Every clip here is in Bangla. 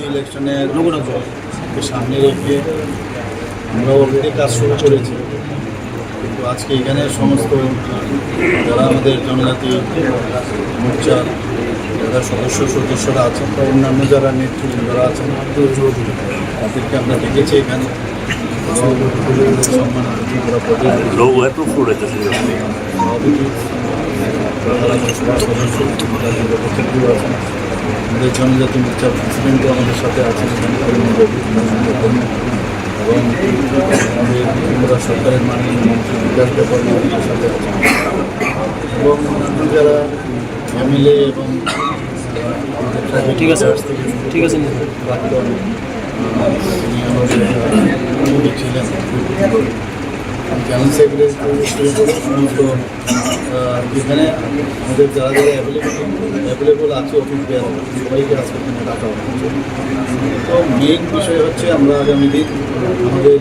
ইলেকশনের সামনে রেখে আমরা অলরেডি কাজ শুরু করেছি, কিন্তু আজকে এখানে সমস্ত যারা আমাদের জনজাতি মোর্চার যারা সদস্যরা আছেন বা অন্যান্য যারা নেতৃবৃন্দরা আছেন তাদেরকে আমরা ডেকেছি এখানে সম্মান আমাদের জনজাতি মোর্চার প্রেসিডেন্টও আমাদের সাথে আছেন এবং আমাদের ত্রিপুরা সরকারের মাননীয় মন্ত্রী বিকাশ ব্যাপারী আমাদের সাথে আছেন এবং অন্যান্য যারা এমএলএ এবং ঠিক আছে প্রাক্তন ছিলেন জেনারেল সেক্রেটারি সমস্ত যেখানে আমাদের যারা যারা অ্যাভেলেবল আছে অফিস দেওয়া সবাইকে আজকে এখানে ডাকা হচ্ছে। তো মেইন বিষয় হচ্ছে আমরা আগামী দিন আমাদের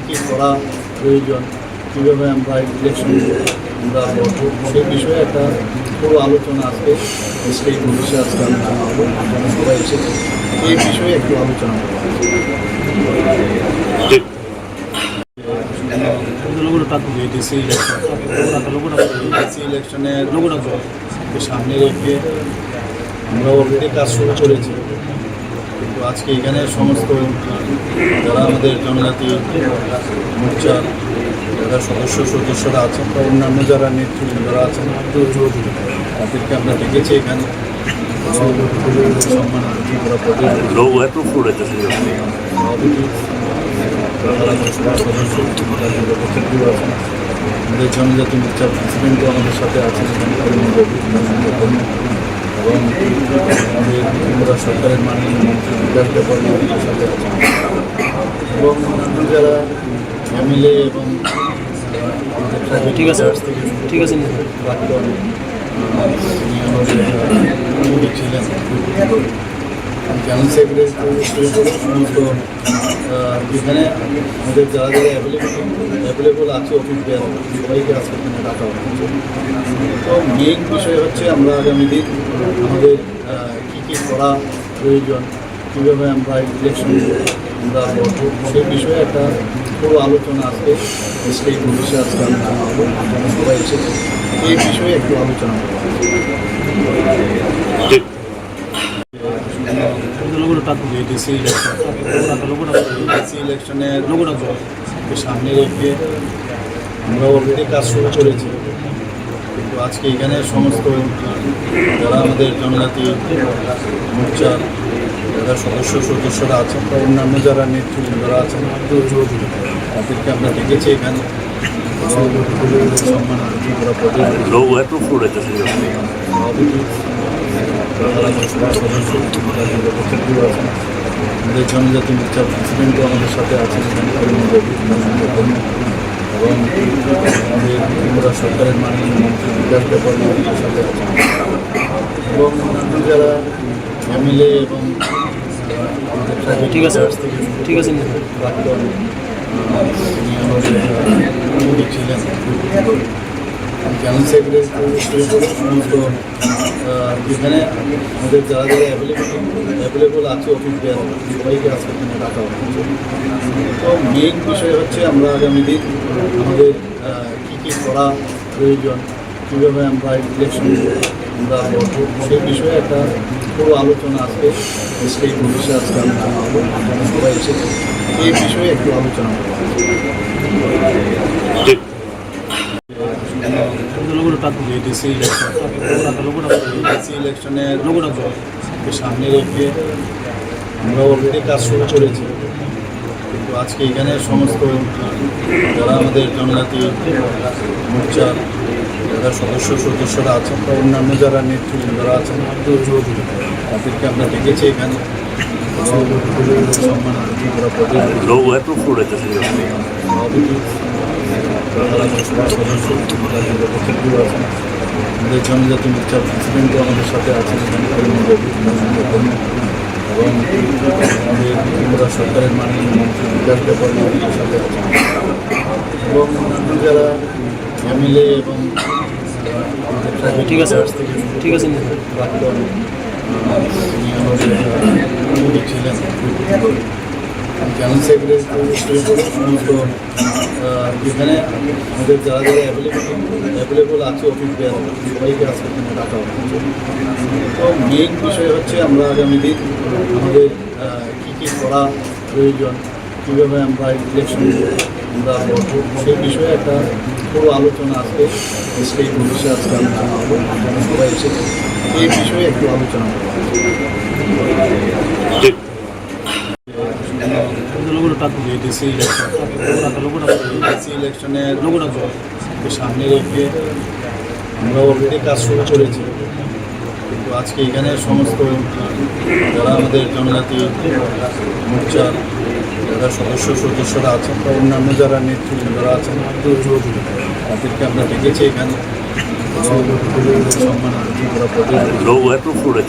কী করা প্রয়োজন, কীভাবে আমরা ইলেকশন আমরা লড়ব, সেই বিষয়ে একটা পুরো আলোচনা আজকে স্টেট অফিসে আজকে আলোচনা হবে। সবাই এসেছে এই বিষয়ে একটু আলোচনা করব। ডিসি ইলেকশনের সামনে রেখে আমরা অলরেডি কাজ শুরু করেছি, কিন্তু আজকে এখানে সমস্ত যারা আমাদের জনজাতি মোর্চার যারা সদস্যরা আছেন বা অন্যান্য যারা নেতৃবৃন্দরা আছেন তাদেরকে আমরা ডেকেছি এখানে সম্মান আমাদের জনজাতি মোর্চার প্রেসিডেন্টও আমাদের সাথে আছেন এবং আমাদের ত্রিপুরা সরকারের মাননীয় মন্ত্রী বিকাশ ব্যাপারী আমাদের সাথে আছেন এবং অন্যান্য যারা এমএলএ এবং ঠিক আছে প্রাক্তন ছিলেন জেনারেল সেক্রেটারি সমস্ত যেখানে আমাদের যারা যারা অ্যাভেলেবল আছে অফিস দেওয়া সবাইকে আজকে এখানে ডাকা হচ্ছে। তো মেইন বিষয় হচ্ছে আমরা আগামী দিন আমাদের কী করা প্রয়োজন, কীভাবে আমরা ইলেকশন আমরা লড়ব, সেই বিষয়ে একটা পুরো আলোচনা আজকে স্টেট অফিসে আজকে আলোচনা হবে। সবাই এসেছে এই বিষয়ে একটু আলোচনা করব। ডিসি ইলেকশনের সামনে রেখে আমরা অলরেডি কাজ শুরু করেছি, কিন্তু আজকে এখানে সমস্ত যারা আমাদের জনজাতি মোর্চার যারা সদস্যরা আছেন বা অন্যান্য যারা নেতৃবৃন্দরা আছেন তাদেরকে আমরা ডেকেছি এখানে সম্মান আমাদের জনজাতি মোর্চার প্রেসিডেন্টও আমাদের সাথে আছেন এবং আমাদের ত্রিপুরা সরকারের মাননীয় মন্ত্রী বিকাশ ব্যাপারী আমাদের সাথে আছেন এবং অন্যান্য যারা এমএলএ এবং ঠিক আছে প্রাক্তন ছিলেন জেনারেল সেক্রেটারি সমস্ত যেখানে আমাদের যারা যারা অ্যাভেলেবল আছে অফিস দেওয়া সবাইকে আজকে এখানে ডাকা হচ্ছে। তো মেইন বিষয় হচ্ছে আমরা আগামী দিন আমাদের কী করা প্রয়োজন, কীভাবে আমরা ইলেকশন আমরা লড়ব, সেই বিষয়ে একটা পুরো আলোচনা আজকে স্টেট অফিসে আজকে আলোচনা হবে। সবাই এসেছে এই বিষয়ে একটু আলোচনা করব। ডিসি ইলেকশনের সামনে রেখে আমরা অলরেডি কাজ শুরু করেছি, কিন্তু আজকে এখানে সমস্ত যারা আমাদের জনজাতি মোর্চার যারা সদস্যরা আছেন বা অন্যান্য যারা নেতৃবৃন্দরা আছেন তাদেরকে আমরা ডেকেছি এখানে সম্মান আমাদের জনজাতি মোর্চার প্রেসিডেন্টও আমাদের সাথে আছেন এবং আমাদের ত্রিপুরা সরকারের মাননীয় মন্ত্রী বিকাশ ব্যাপারী আমাদের সাথে আছেন এবং অন্যান্য যারা এমএলএ এবং ঠিক আছে প্রাক্তন তিনি আমাদের উপস্থিত ছিলেন। জেনারেল সেক্রেটারি থেকে শুরু করে সমস্ত যেখানে আমাদের যারা যারা অ্যাভেলেবল আছে অফিস দেওয়ার সবাইকে আজকে এখানে ডাকা হচ্ছে। তো মেইন বিষয় হচ্ছে আমরা আগামী দিন আমাদের কী কী করা প্রয়োজন, কীভাবে আমরা ইলেকশন আমরা সেই বিষয়ে একটা পুরো আলোচনা আজকে সেই ভবিষ্যৎ আজকে আলোচনা হবে। সবাই এসেছে এই বিষয়ে একটু আলোচনা করবো। ডিসি ইলেকশনের সামনে রেখে আমরা অলরেডি কাজ শুরু করেছি, কিন্তু আজকে এখানে সমস্ত যারা আমাদের জনজাতি মোর্চার যারা সদস্যরা আছেন বা অন্যান্য যারা নেতৃবৃন্দরা আছেন তাদেরকে আমরা দেখেছি এখানে সম্মান করা Lo è profuro,